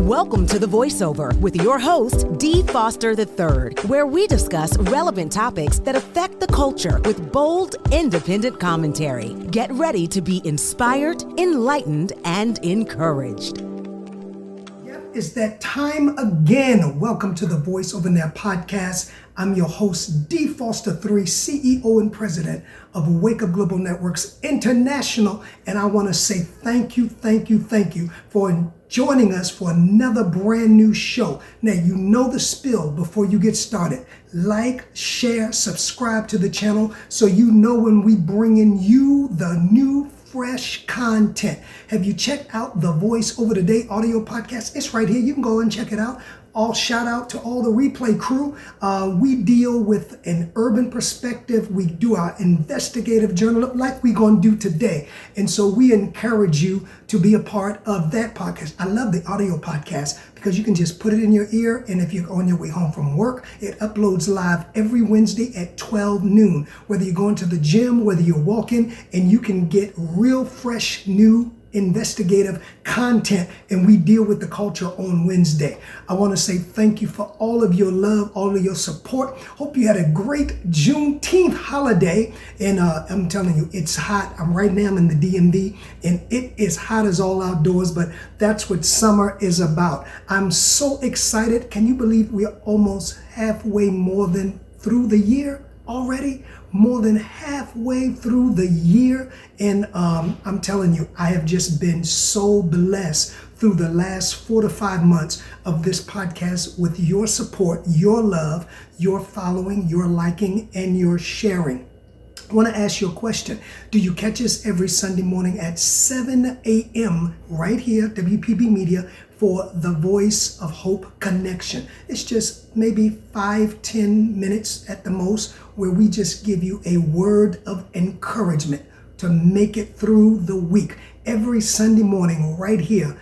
Welcome to The Voiceover with your host, Dee Foster III, where we discuss relevant topics that affect the culture with bold, independent commentary. Get ready to be inspired, enlightened, and encouraged. It's that time again. Welcome to the Voiceover Now podcast. I'm your host, Dee Foster III, CEO and President of Wake Up Global Networks International. And I want to say thank you for joining us for another brand new show. Now, you know the spill before you get started. Like, share, subscribe to the channel so you know when we bring in you the new fresh content. Have you checked out the Voice Over the Day audio podcast? It's right here. You can go and check it out. All shout out to all the replay crew. We deal with an urban perspective. We do our investigative journal like we're going to do today. And so we encourage you to be a part of that podcast. I love the audio podcast because you can just put it in your ear. And if you're on your way home from work, it uploads live every Wednesday at 12 noon. Whether you're going to the gym, whether you're walking, and you can get real fresh, new investigative content, and we deal with the culture on Wednesday. I want to say thank you for all of your love, all of your support. Hope you had a great Juneteenth holiday, and I'm telling you, it's hot. I'm in the DMV, and it is hot as all outdoors, but that's what summer is about. I'm so excited. Can you believe we are almost halfway more than through the year already? More than halfway through the year. And I'm telling you, I have just been so blessed through the last 4 to 5 months of this podcast with your support, your love, your following, your liking, and your sharing. I want to ask you a question. Do you catch us every Sunday morning at 7 a.m. right here, WPB Media, for the Voice of Hope Connection? It's just maybe 5-10 minutes at the most where we just give you a word of encouragement to make it through the week. Every Sunday morning right here.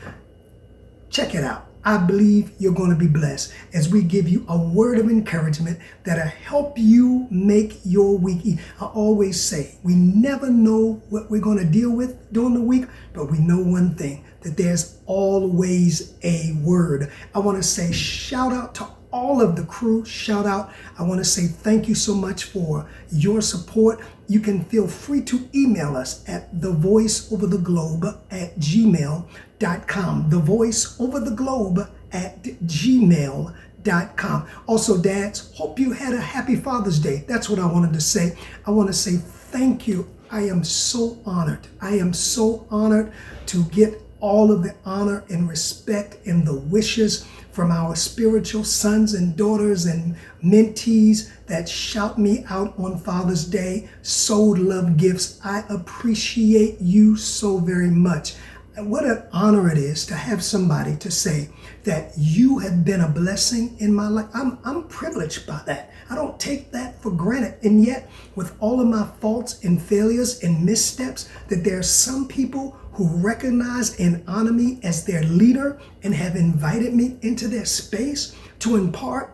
Check it out. I believe you're going to be blessed as we give you a word of encouragement that'll help you make your week. I always say we never know what we're going to deal with during the week, but we know one thing, that there's always a word. I want to say shout out to all of the crew. Shout out. I want to say thank you so much for your support. You can feel free to email us at thevoiceovertheglobe@gmail.com. Thevoiceovertheglobe@gmail.com. Also, dads, hope you had a happy Father's Day. That's what I wanted to say. I want to say thank you. I am so honored. I am so honored to get all of the honor and respect and the wishes from our spiritual sons and daughters and mentees that shout me out on Father's Day, sowed love gifts. I appreciate you so very much. And what an honor it is to have somebody to say that you have been a blessing in my life. I'm privileged by that. I don't take that for granted. And yet, with all of my faults and failures and missteps, that there are some people who recognize and honor me as their leader and have invited me into their space to impart.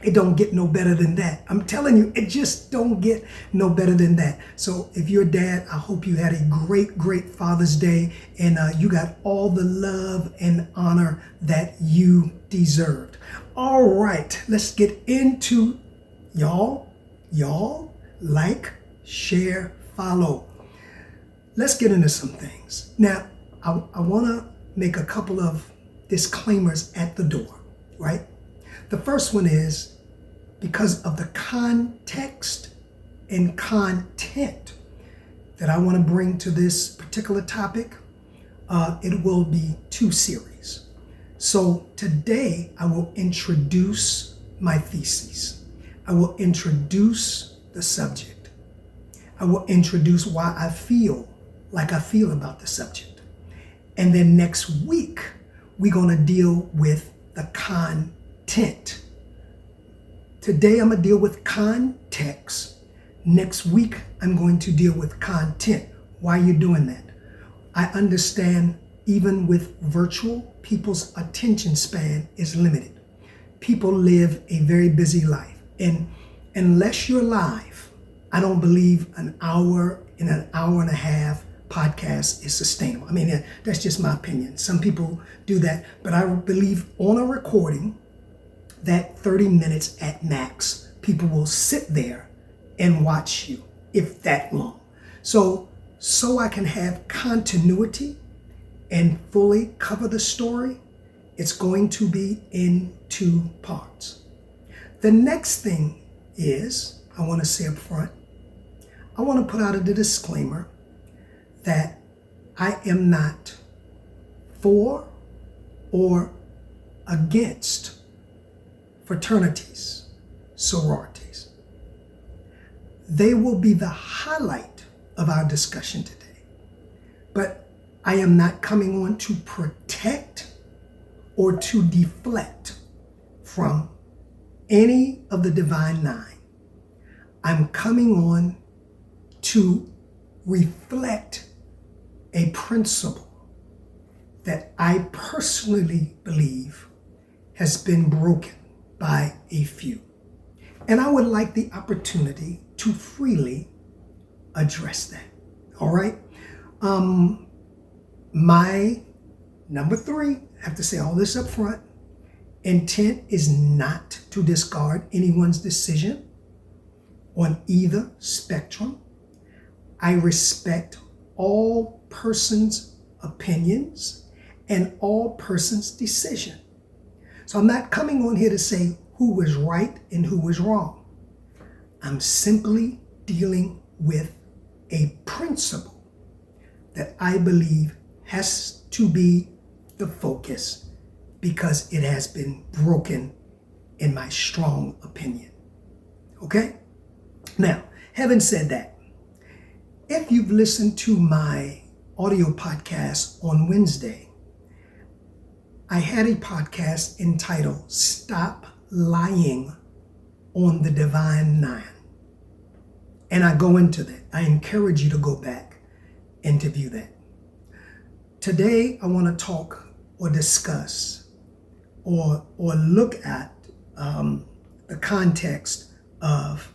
It don't get no better than that. I'm telling you, it just don't get no better than that. So if you're a dad, I hope you had a great Father's Day, and you got all the love and honor that you deserved. All right, let's get into y'all like, share, follow. Let's get into some things. Now, I want to make a couple of disclaimers at the door, right? The first one is because of the context and content that I want to bring to this particular topic, it will be 2 series. So today I will introduce my thesis. I will introduce the subject. I will introduce why I feel like I feel about the subject. And then next week, we're going to deal with the content. Today, I'm going to deal with context. Next week, I'm going to deal with content. Why are you doing that? I understand even with virtual, people's attention span is limited. People live a very busy life. And unless you're live, I don't believe in an hour and a half podcast is sustainable. I mean, that's just my opinion. Some people do that, but I believe on a recording that 30 minutes at max, people will sit there and watch you, if that long. So I can have continuity and fully cover the story, it's going to be in 2 parts. The next thing is, I want to say up front, I want to put out a disclaimer that I am not for or against fraternities, sororities. They will be the highlight of our discussion today. But I am not coming on to protect or to deflect from any of the Divine Nine. I'm coming on to reflect a principle that I personally believe has been broken by a few. And I would like the opportunity to freely address that. All right? My number 3, I have to say all this up front, intent is not to discard anyone's decision on either spectrum. I respect all persons' opinions and all persons' decision. So I'm not coming on here to say who was right and who was wrong. I'm simply dealing with a principle that I believe has to be the focus because it has been broken in my strong opinion. Okay? Now, having said that, if you've listened to my audio podcast on Wednesday, I had a podcast entitled Stop Lying on the Divine Nine. And I go into that. I encourage you to go back and to view that. Today, I want to talk or discuss or look at the context of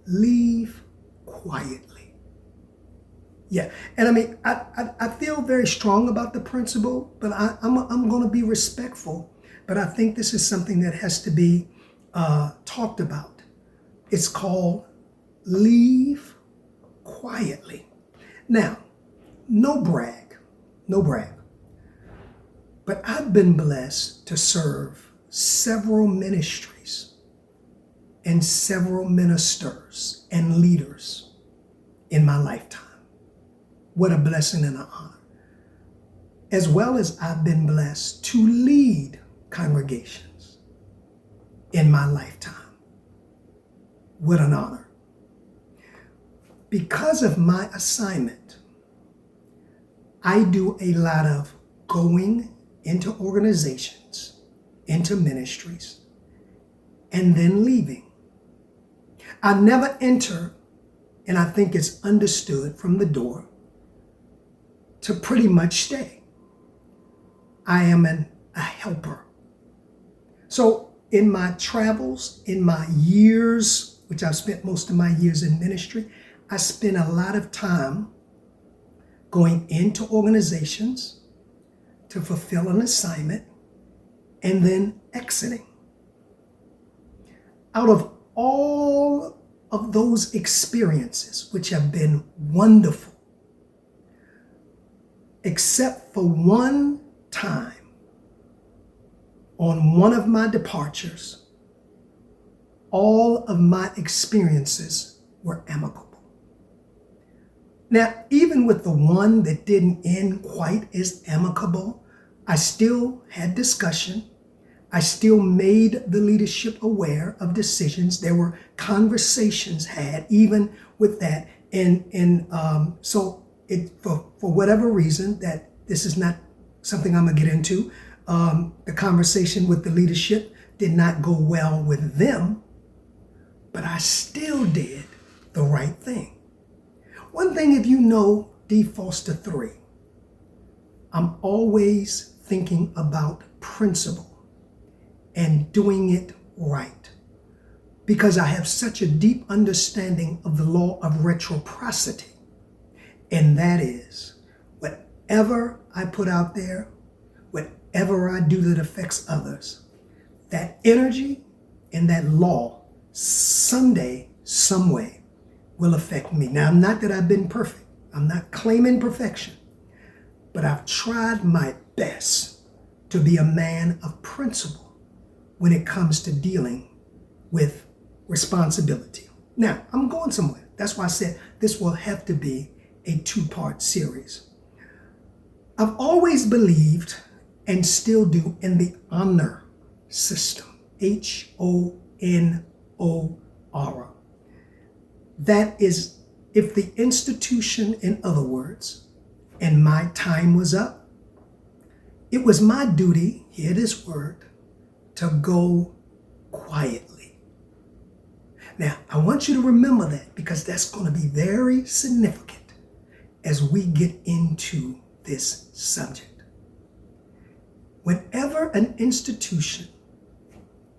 leave quietly. Yeah, and I mean, I feel very strong about the principle, but I'm going to be respectful. But I think this is something that has to be talked about. It's called leave quietly. Now, no brag, but I've been blessed to serve several ministries and several ministers and leaders in my lifetime. What a blessing and an honor. As well as I've been blessed to lead congregations in my lifetime. What an honor. Because of my assignment, I do a lot of going into organizations, into ministries, and then leaving. I never enter, and I think it's understood from the door, to pretty much stay. I am a helper. So in my travels, in my years, which I've spent most of my years in ministry, I spend a lot of time going into organizations to fulfill an assignment and then exiting. Out of all of those experiences, which have been wonderful, except for one time on one of my departures, all of my experiences were amicable. Now, even with the one that didn't end quite as amicable, I still had discussion. I still made the leadership aware of decisions. There were conversations had even with that. So for whatever reason, that this is not something I'm gonna get into, the conversation with the leadership did not go well with them, but I still did the right thing. One thing, if you know D. Foster 3, I'm always thinking about principle and doing it right because I have such a deep understanding of the law of reciprocity. And that is, whatever I put out there, whatever I do that affects others, that energy and that law someday, some way will affect me. Now, not that I've been perfect. I'm not claiming perfection, but I've tried my best to be a man of principle when it comes to dealing with responsibility. Now, I'm going somewhere. That's why I said this will have to be a two-part series. I've always believed and still do in the honor system, HONOR. That is, if the institution, in other words, and my time was up, it was my duty, hear this word, to go quietly. Now, I want you to remember that because that's going to be very significant as we get into this subject. Whenever an institution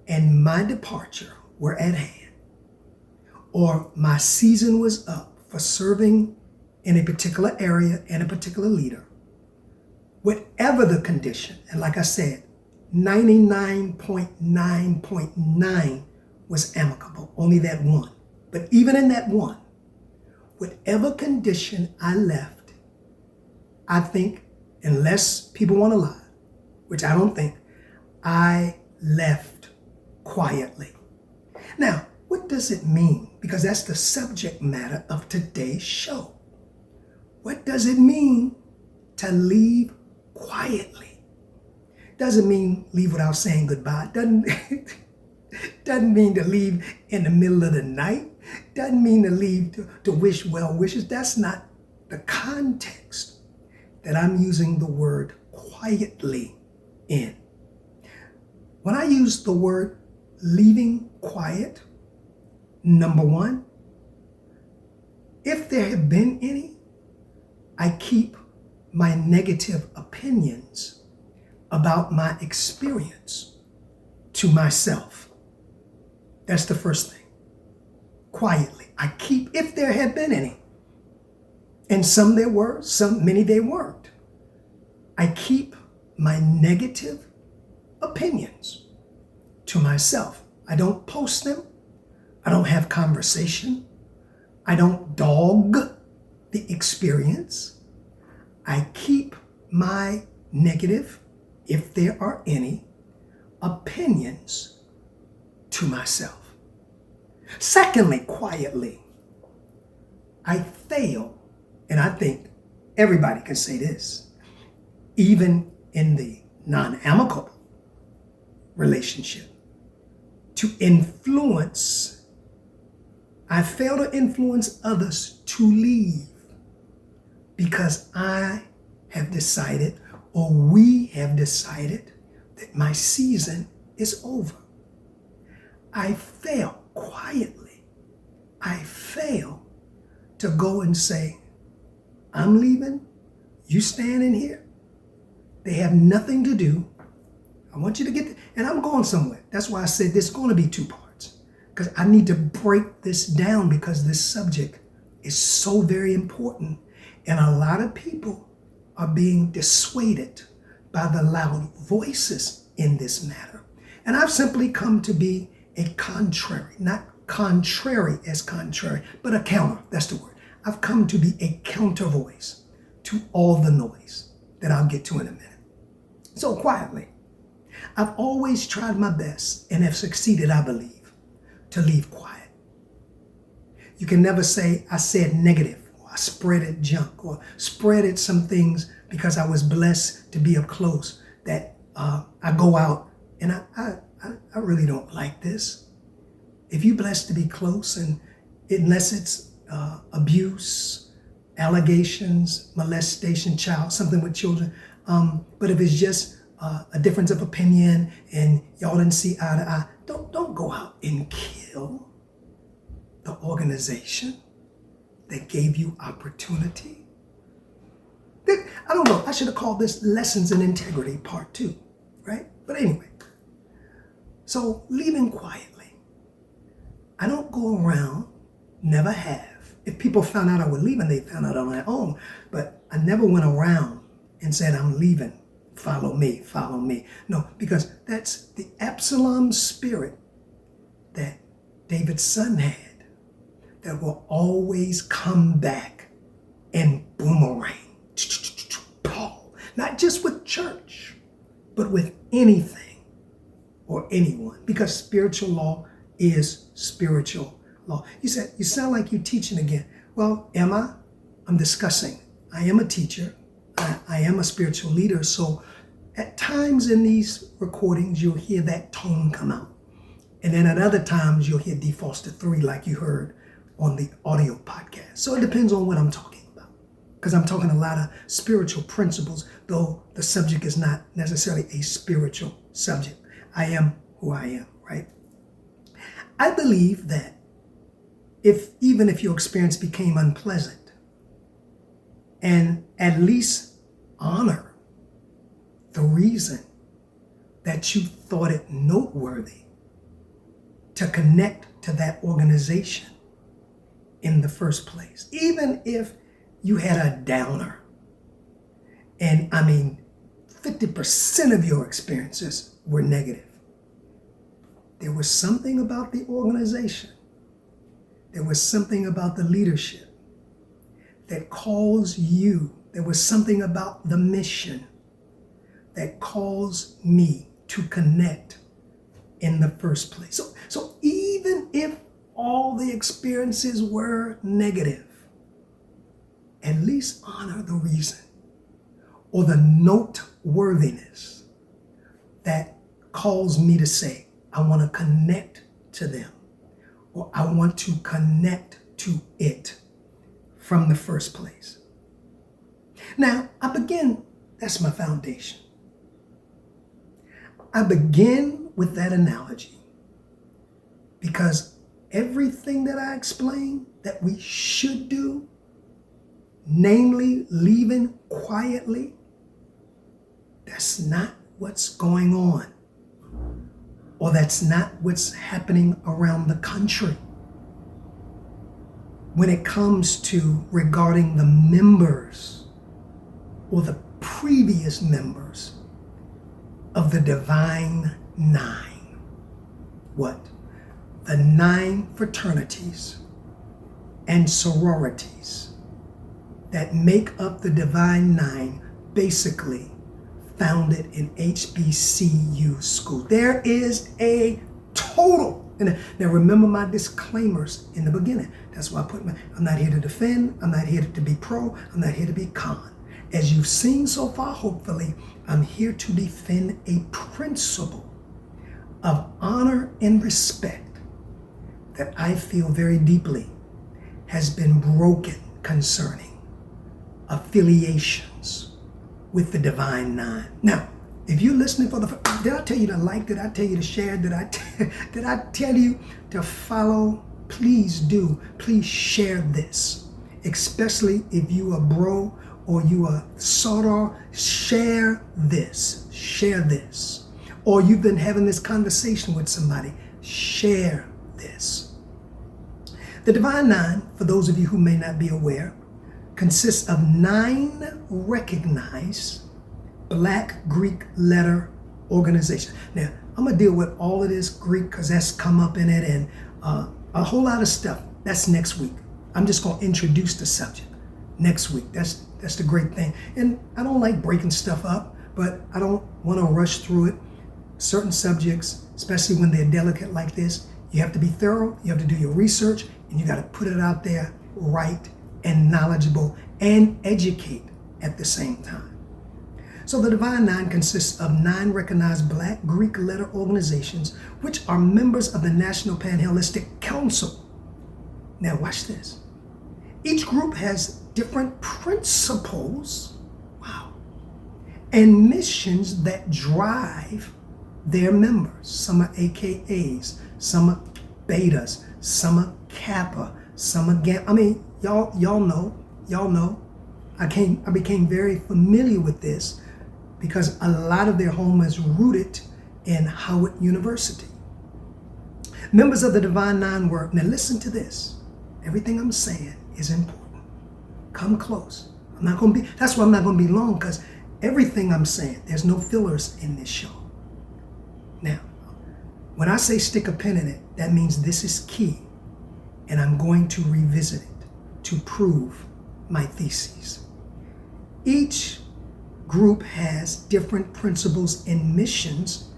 and my departure were at hand, or my season was up for serving in a particular area and a particular leader, whatever the condition, and like I said, 99.9.9 was amicable, only that one. But even in that one, whatever condition I left, I think, unless people want to lie, which I don't think, I left quietly. Now, what does it mean? Because that's the subject matter of today's show. What does it mean to leave quietly? Doesn't mean leave without saying goodbye. Doesn't mean to leave in the middle of the night. Doesn't mean to leave to wish well wishes. That's not the context that I'm using the word quietly in. When I use the word leaving quiet, number one, if there have been any, I keep my negative opinions about my experience to myself. That's the first thing. Quietly. I keep, if there have been any. And some there were, many they weren't. I keep my negative opinions to myself. I don't post them. I don't have conversation. I don't dog the experience. I keep my negative, if there are any, opinions to myself. Secondly, quietly, I fail, and I think everybody can say this, even in the non-amicable relationship, to influence. I fail to influence others to leave because I have decided, or we have decided, that my season is over. I fail quietly. I fail to go and say, I'm leaving, you stand in here. They have nothing to do. I want you to get, and I'm going somewhere. That's why I said there's going to be two parts, because I need to break this down because this subject is so very important. And a lot of people are being dissuaded by the loud voices in this matter. And I've simply come to be a contrary, not contrary as contrary, but a counter. That's the word. I've come to be a counter voice to all the noise that I'll get to in a minute. So quietly, I've always tried my best and have succeeded, I believe, to leave quiet. You can never say I said negative, or I spreaded junk, or spreaded some things because I was blessed to be up close, that I go out and I really don't like this. If you're blessed to be close, and unless it's abuse, allegations, molestation, something with children, but if it's just a difference of opinion and y'all didn't see eye to eye, don't go out and kill the organization that gave you opportunity. I don't know, I should have called this Lessons in Integrity Part 2, right? But anyway, so leaving quietly. I don't go around, never have, If people found out I was leaving, they found out on their own. But I never went around and said, I'm leaving. Follow me, follow me. No, because that's the Absalom spirit that David's son had that will always come back and boomerang. Paul, not just with church, but with anything or anyone, because spiritual law is spiritual law. You said, you sound like you're teaching again. Well, am I? I'm discussing. I am a teacher. I am a spiritual leader. So at times in these recordings, you'll hear that tone come out. And then at other times, you'll hear D. Foster 3 like you heard on the audio podcast. So it depends on what I'm talking about. Because I'm talking a lot of spiritual principles, though the subject is not necessarily a spiritual subject. I am who I am, right? I believe that even if your experience became unpleasant, and at least honor the reason that you thought it noteworthy to connect to that organization in the first place. Even if you had a downer, and 50% of your experiences were negative. There was something about the organization. There was something about the leadership that caused you. There was something about the mission that caused me to connect in the first place. So even if all the experiences were negative, at least honor the reason or the noteworthiness that caused me to say, I want to connect to them, or I want to connect to it from the first place. Now, that's my foundation. I begin with that analogy because everything that I explained that we should do, namely leaving quietly, that's not what's going on, or that's not what's happening around the country when it comes to regarding the members or the previous members of the Divine Nine. What? The 9 fraternities and sororities that make up the Divine Nine, basically founded in HBCU school. There is a total. And now remember my disclaimers in the beginning. That's why I'm not here to defend. I'm not here to be pro. I'm not here to be con. As you've seen so far, hopefully, I'm here to defend a principle of honor and respect that I feel very deeply has been broken concerning affiliations with the Divine Nine. Now, if you're listening did I tell you to like? Did I tell you to share? Did I tell you to follow? Please do. Please share this, especially if you are bro or you are soror. Share this. Share this. Or you've been having this conversation with somebody. Share this. The Divine Nine, for those of you who may not be aware, consists of 9 recognized Black Greek letter organizations. Now, I'm going to deal with all of this Greek because that's come up in it and a whole lot of stuff. That's next week. I'm just going to introduce the subject next week. That's the great thing. And I don't like breaking stuff up, but I don't want to rush through it. Certain subjects, especially when they're delicate like this, you have to be thorough, you have to do your research, and you got to put it out there right and knowledgeable and educate at the same time. So the Divine Nine consists of 9 recognized Black Greek letter organizations, which are members of the National Panhellenistic Council. Now watch this. Each group has different principles, and missions that drive their members. Some are AKAs, some are betas, some are Kappa, some are Gamma. Y'all know. I became very familiar with this because a lot of their home is rooted in Howard University. Members of the Divine Nine were, now listen to this, everything I'm saying is important. Come close. That's why I'm not going to be long, because everything I'm saying, there's no fillers in this show. Now, when I say stick a pin in it, that means this is key, and I'm going to revisit it to prove my theses. Each group has different principles and missions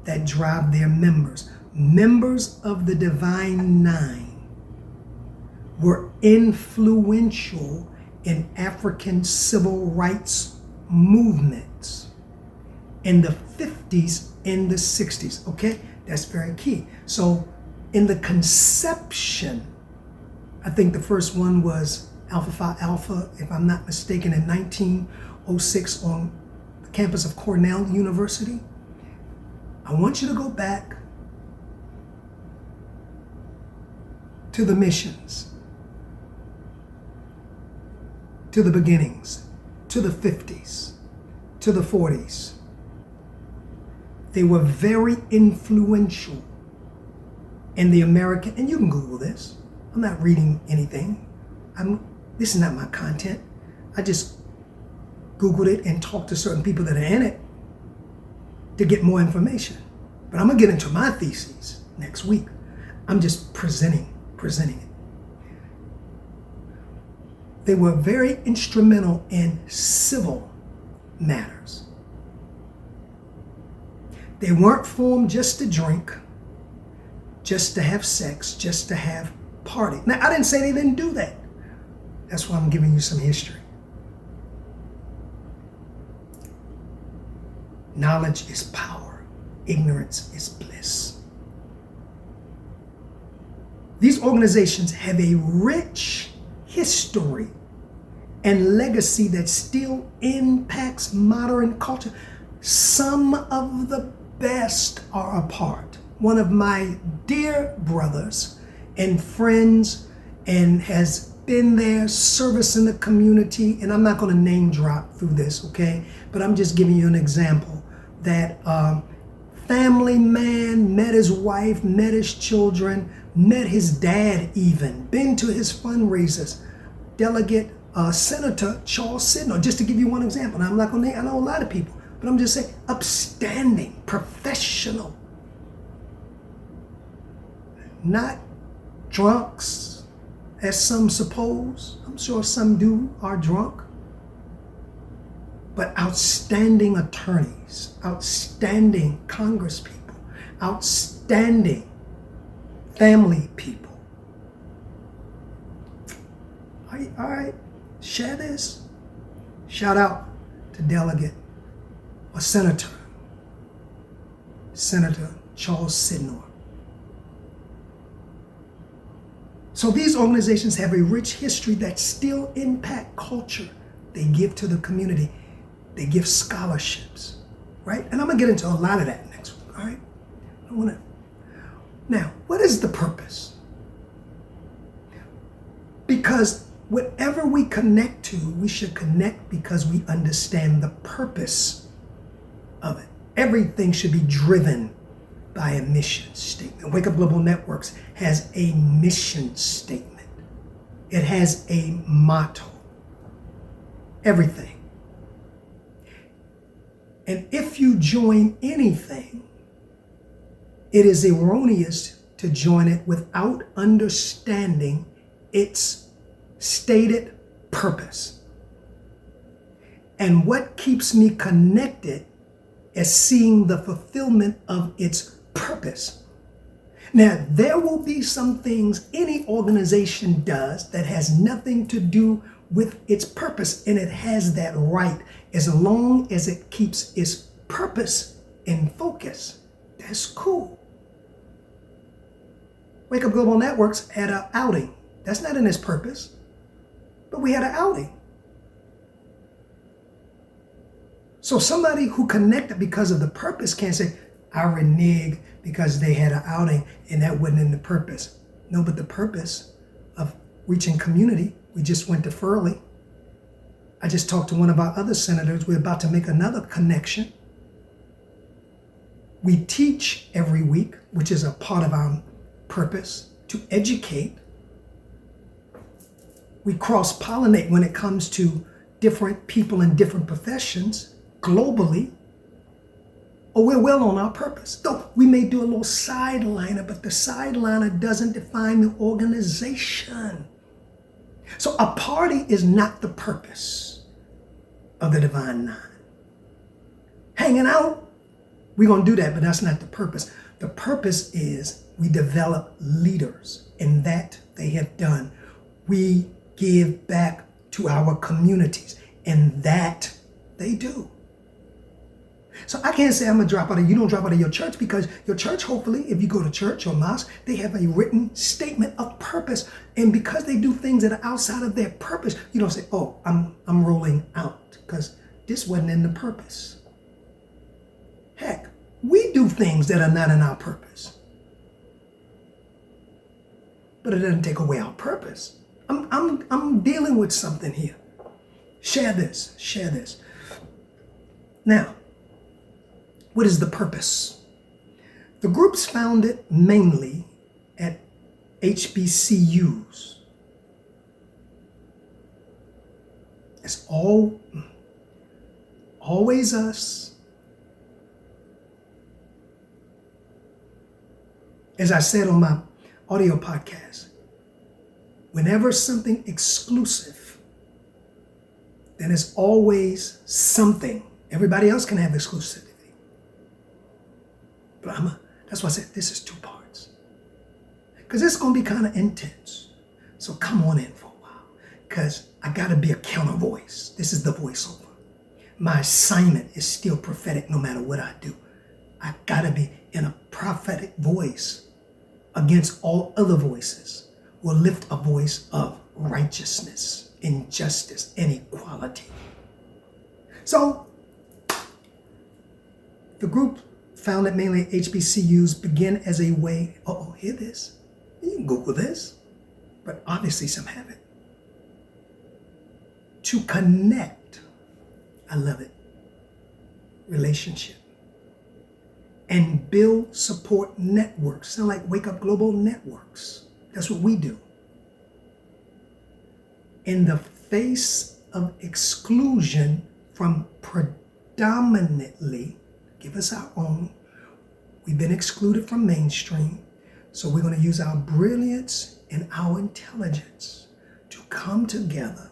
that drive their members. Members of the Divine Nine were influential in African civil rights movements in the 50s and the 60s. Okay, that's very key. So in the conception, I think the first one was Alpha Phi Alpha, if I'm not mistaken, in 1906 on the campus of Cornell University. I want you to go back to the missions, to the beginnings, to the 50s, to the 40s. They were very influential in the American, and you can Google this. I'm not reading anything. This is not my content. I just Googled it and talked to certain people that are in it to get more information. But I'm gonna get into my theses next week. I'm just presenting it. They were very instrumental in civil matters. They weren't formed just to drink, just to have sex, just to have party. Now, I didn't say they didn't do that. That's why I'm giving you some history. Knowledge is power. Ignorance is bliss. These organizations have a rich history and legacy that still impacts modern culture. Some of the best are apart. One of my dear brothers and friends, and has been there servicing the community, and I'm not going to name drop through this, okay? But I'm just giving you an example that family man, met his wife, met his children, met his dad even, been to his fundraisers. Delegate Senator Charles Sidnor, just to give you one example. Now, I'm not going to name, I know a lot of people, but I'm just saying, upstanding, professional. Not drunks, as some suppose. I'm sure some are drunk. But outstanding attorneys, outstanding congresspeople, outstanding family people. All right, share this. Shout out to Delegate or Senator Charles Sidnor. So these organizations have a rich history that still impact culture. They give to the community. They give scholarships, right? And I'm gonna get into a lot of that next week, all right? Now, what is the purpose? Because whatever we connect to, we should connect because we understand the purpose of it. Everything should be driven by a mission statement. Wake Up Global Networks has a mission statement. It has a motto. Everything. And if you join anything, it is erroneous to join it without understanding its stated purpose. And what keeps me connected is seeing the fulfillment of its purpose. Now, there will be some things any organization does that has nothing to do with its purpose, and it has that right as long as it keeps its purpose in focus. That's cool. Wake Up Global Networks had an outing. That's not in its purpose, but we had an outing. So somebody who connected because of the purpose can't say, I renege because they had an outing and that wasn't in the purpose. No, but the purpose of reaching community, we just went to Furley. I just talked to one of our other senators. We're about to make another connection. We teach every week, which is a part of our purpose, to educate. We cross-pollinate when it comes to different people in different professions globally, or we're well on our purpose. Though we may do a little sideliner, but the sideliner doesn't define the organization. So a party is not the purpose of the Divine Nine. Hanging out, we're going to do that, but that's not the purpose. The purpose is we develop leaders, and that they have done. We give back to our communities, and that they do. So I can't say I'm going to drop out of, you don't drop out of your church, because your church, hopefully, if you go to church or mosque, they have a written statement of purpose. And because they do things that are outside of their purpose, you don't say, oh, I'm rolling out, because this wasn't in the purpose. Heck, we do things that are not in our purpose. But it doesn't take away our purpose. I'm dealing with something here. Share this. Now, what is the purpose? The group's founded mainly at HBCUs. It's always us. As I said on my audio podcast, whenever something exclusive, then it's always something. Everybody else can have exclusivity. But that's why I said this is two parts. Because it's going to be kind of intense. So come on in for a while. Because I got to be a counter voice. This is the voiceover. My assignment is still prophetic no matter what I do. I got to be in a prophetic voice against all other voices. Will lift a voice of righteousness, injustice, and equality. So, the group founded mainly at HBCUs begin as a way, hear this. You can Google this, but obviously some have it. To connect, I love it, relationship, and build support networks. Sound like Wake Up Global Networks. That's what we do. In the face of exclusion from predominantly, give us our own, we've been excluded from mainstream, so we're going to use our brilliance and our intelligence to come together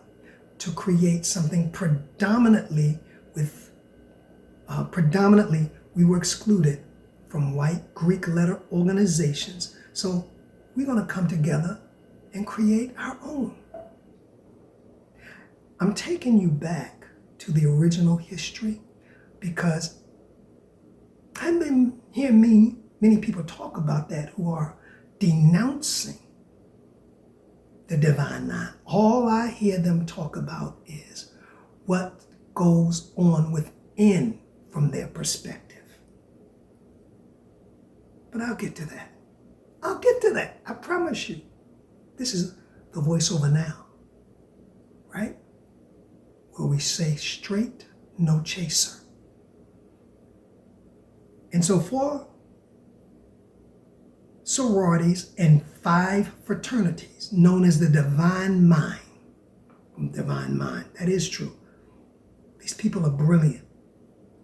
to create something predominantly we were excluded from white Greek letter organizations. So we're going to come together and create our own. I'm taking you back to the original history because I've been hearing many people talk about that who are denouncing the Divine Nine. All I hear them talk about is what goes on within from their perspective. But I'll get to that. I promise you. This is the voiceover now, right? Where we say straight, no chaser. And so 4 sororities and 5 fraternities known as the Divine Mind. Divine Mind, that is true. These people are brilliant.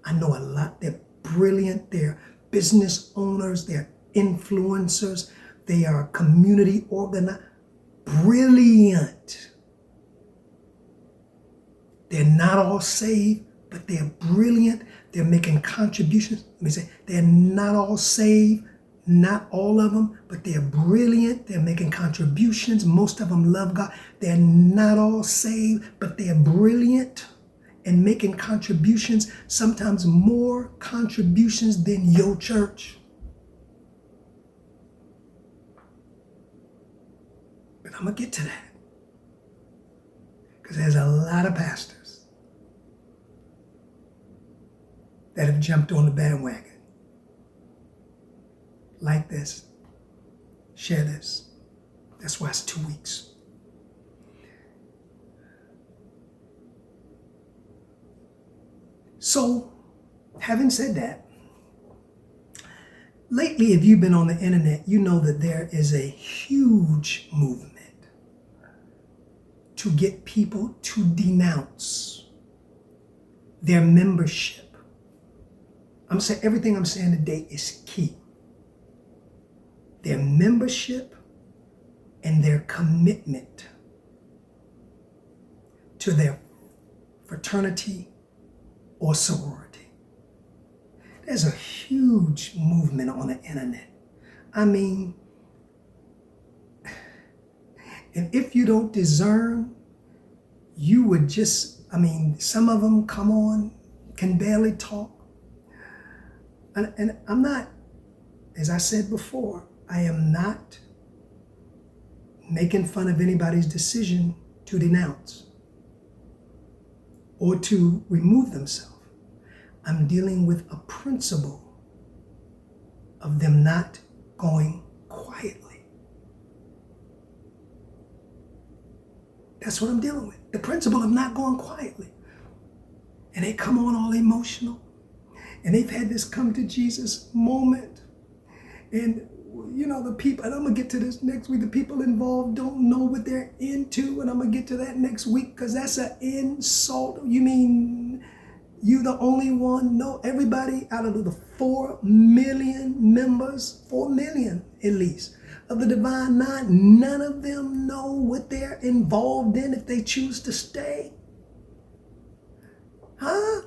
I know a lot. They're brilliant. They're business owners. They're influencers. They are community organizers. Brilliant. They're not all saved, but they're brilliant. They're making contributions. Let me say, they're not all saved, not all of them, but they're brilliant. They're making contributions. Most of them love God. They're not all saved, but they're brilliant and making contributions, sometimes more contributions than your church. But I'm going to get to that. Because there's a lot of pastors that have jumped on the bandwagon. Like this. Share this. That's why it's 2 weeks. So, having said that, lately, if you've been on the internet, you know that there is a huge movement to get people to denounce their membership. I'm saying everything I'm saying today is key. Their membership and their commitment to their fraternity or sorority. There's a huge movement on the internet. I mean, and if you don't discern, you would just, some of them come on, can barely talk. And I'm not, as I said before, I am not making fun of anybody's decision to denounce or to remove themselves. I'm dealing with a principle of them not going quietly. That's what I'm dealing with. The principle of not going quietly. And they come on all emotional. And they've had this come to Jesus moment. And the people, and I'm going to get to this next week, the people involved don't know what they're into. And I'm going to get to that next week because that's an insult. You mean you the only one? No, everybody out of the 4 million members, 4 million at least, of the Divine Nine, none of them know what they're involved in if they choose to stay. Huh?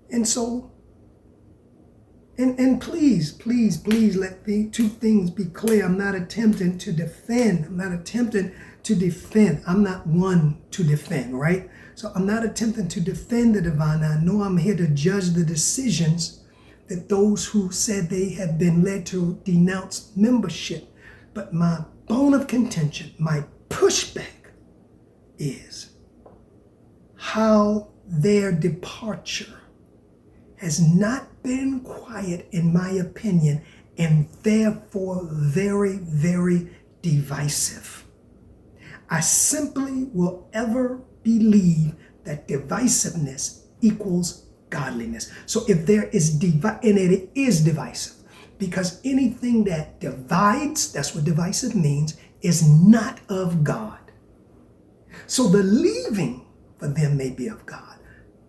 And so, and please let the two things be clear. I'm not attempting to defend. I'm not one to defend, right? So I'm not attempting to defend the Divine Nine. No, I'm here to judge the decisions that those who said they have been led to denounce membership. But my bone of contention, my pushback is how their departure has not been quiet, in my opinion, and therefore very, very divisive. I simply will ever believe that divisiveness equals godliness. So if there is and it is divisive, because anything that divides, that's what divisive means, is not of God. So the leaving for them may be of God,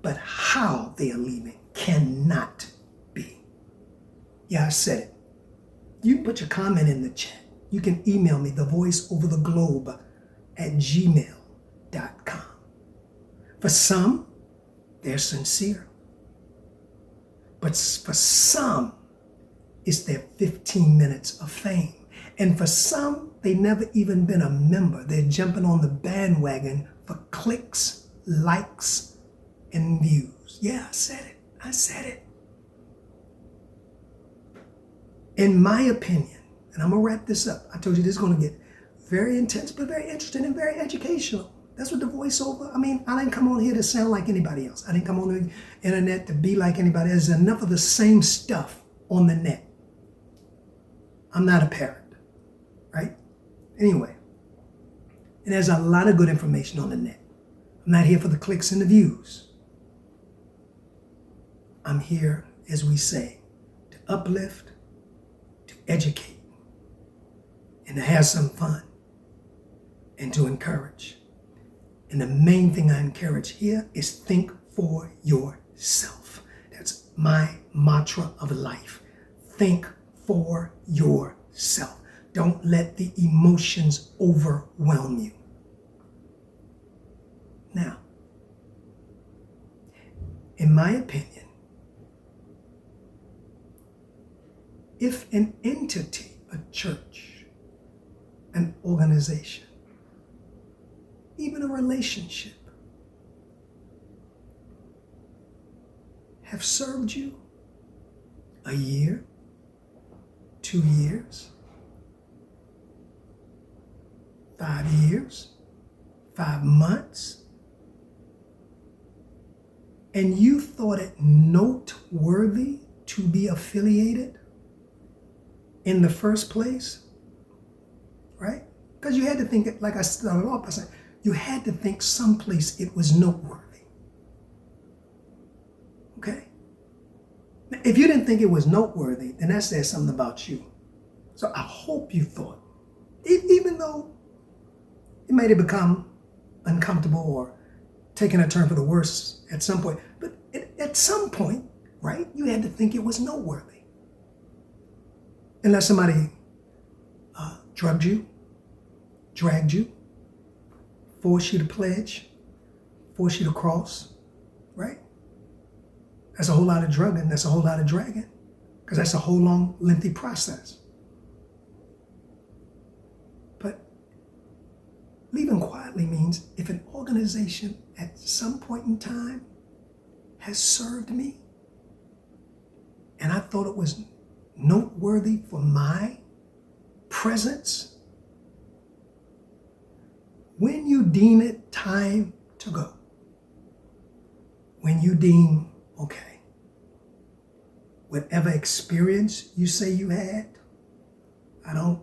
but how they are leaving cannot be. Yeah, I said it. You can put your comment in the chat. You can email me, thevoiceovertheglobe@gmail.com. For some, they're sincere. But for some, it's their 15 minutes of fame. And for some, they never even been a member. They're jumping on the bandwagon for clicks, likes, and views. Yeah, I said it. In my opinion, and I'm going to wrap this up. I told you this is going to get very intense, but very interesting and very educational. That's what the voiceover, I didn't come on here to sound like anybody else. I didn't come on the internet to be like anybody else. There's enough of the same stuff on the net. I'm not a parrot, right? Anyway, and there's a lot of good information on the net. I'm not here for the clicks and the views. I'm here, as we say, to uplift, to educate, and to have some fun, and to encourage. And the main thing I encourage here is think for yourself. That's my mantra of life. Think for yourself. Don't let the emotions overwhelm you. Now, in my opinion, if an entity, a church, an organization, even a relationship, have served you a year, 2 years, 5 years, 5 months, and you thought it noteworthy to be affiliated in the first place, right? Because you had to think, like I started off by saying, you had to think someplace it was noteworthy. Okay? Now, if you didn't think it was noteworthy, then that says something about you. So I hope you thought, even though might have become uncomfortable or taken a turn for the worse at some point. But at some point, right, you had to think it was noteworthy. Unless somebody drugged you, dragged you, forced you to pledge, forced you to cross, right? That's a whole lot of drugging. That's a whole lot of dragging, because that's a whole long, lengthy process. But leaving quietly means if an organization at some point in time has served me and I thought it was noteworthy for my presence, when you deem it time to go, when you deem, okay, whatever experience you say you had, I don't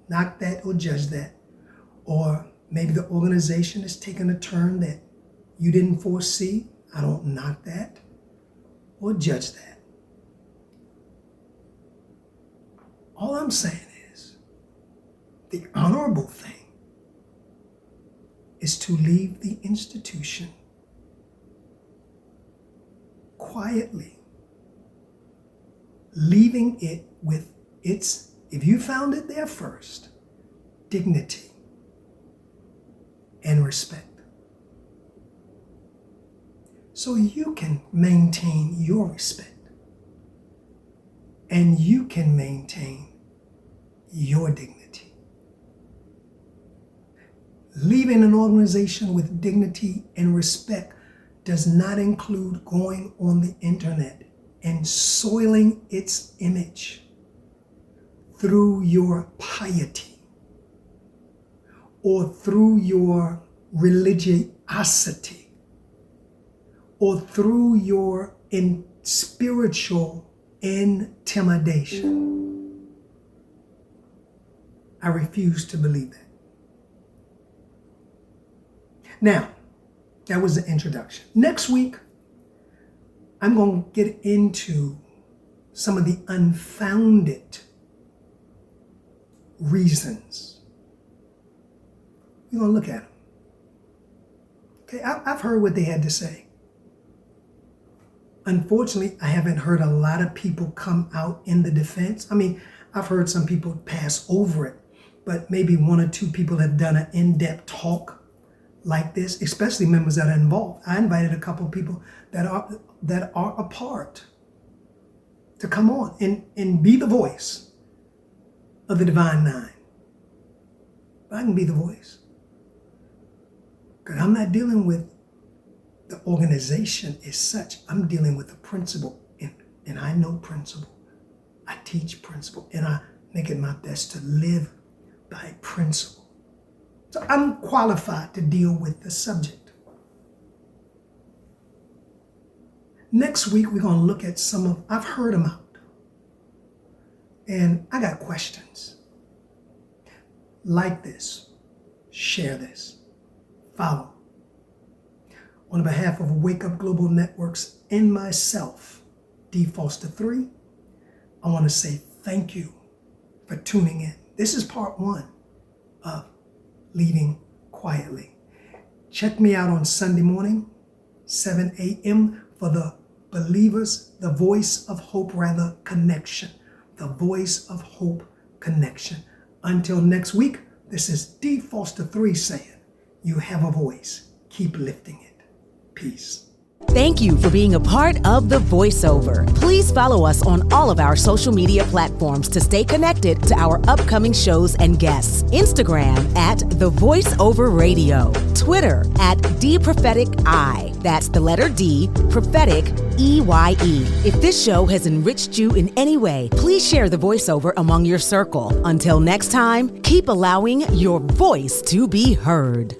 knock that or judge that, or maybe the organization has taken a turn that you didn't foresee, I don't knock that or judge that. All I'm saying is the honorable thing is to leave the institution quietly, leaving it with its, if you found it there first, dignity and respect. So you can maintain your respect and you can maintain your dignity. Leaving an organization with dignity and respect does not include going on the internet and soiling its image through your piety or through your religiosity or through your spiritual intimidation. I refuse to believe that. Now, that was the introduction. Next week, I'm going to get into some of the unfounded reasons. We're going to look at them. Okay, I've heard what they had to say. Unfortunately, I haven't heard a lot of people come out in the defense. I mean, I've heard some people pass over it, but maybe one or two people have done an in-depth talk like this, especially members that are involved. I invited a couple of people that are a part to come on and be the voice of the Divine Nine. I can be the voice. Because I'm not dealing with the organization as such. I'm dealing with the principle. And I know principle. I teach principle. And I make it my best to live by principle. So I'm qualified to deal with the subject. Next week, we're going to look at I've heard them out. And I got questions. Like this, share this, follow. On behalf of Wake Up Global Networks and myself, D. Foster III, I want to say thank you for tuning in. This is part 1 of Leading Quietly. Check me out on Sunday morning, 7 a.m. for the Believers, the Voice of Hope, connection. The Voice of Hope connection. Until next week, this is D. Foster III saying, you have a voice. Keep lifting it. Peace. Thank you for being a part of The Voiceover. Please follow us on all of our social media platforms to stay connected to our upcoming shows and guests. Instagram at The Voiceover Radio. Twitter at DPropheticI. That's the letter D, prophetic, EYE. If this show has enriched you in any way, please share The Voiceover among your circle. Until next time, keep allowing your voice to be heard.